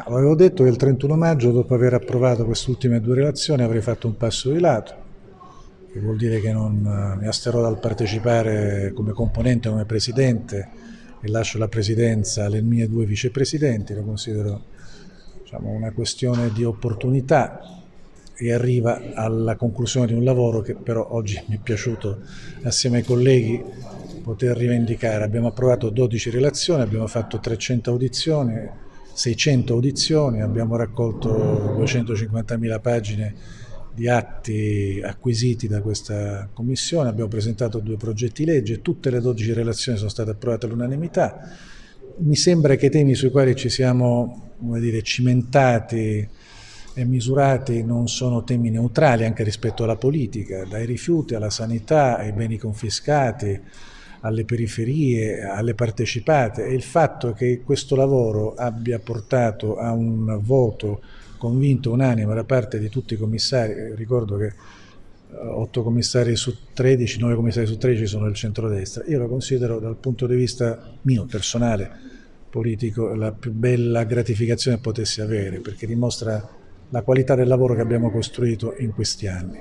Avevo detto che il 31 maggio, dopo aver approvato queste ultime due relazioni, avrei fatto un passo di lato, che vuol dire che non mi asterrò dal partecipare come componente, come presidente, e lascio la presidenza alle mie due vicepresidenti. Lo considero, diciamo, una questione di opportunità e arriva alla conclusione di un lavoro che però oggi mi è piaciuto assieme ai colleghi poter rivendicare. Abbiamo approvato 12 relazioni, abbiamo fatto 300 audizioni, 600 audizioni, abbiamo raccolto 250.000 pagine di atti acquisiti da questa commissione, abbiamo presentato due progetti legge, tutte le 12 relazioni sono state approvate all'unanimità. Mi sembra che i temi sui quali ci siamo, come dire, cimentati e misurati non sono temi neutrali anche rispetto alla politica, dai rifiuti alla sanità, ai beni confiscati, alle periferie, alle partecipate, e il fatto che questo lavoro abbia portato a un voto convinto, unanime da parte di tutti i commissari. Ricordo che 8 commissari su 13, 9 commissari su 13 sono del centrodestra. Io lo considero dal punto di vista mio, personale, politico, la più bella gratificazione che potessi avere, perché dimostra la qualità del lavoro che abbiamo costruito in questi anni.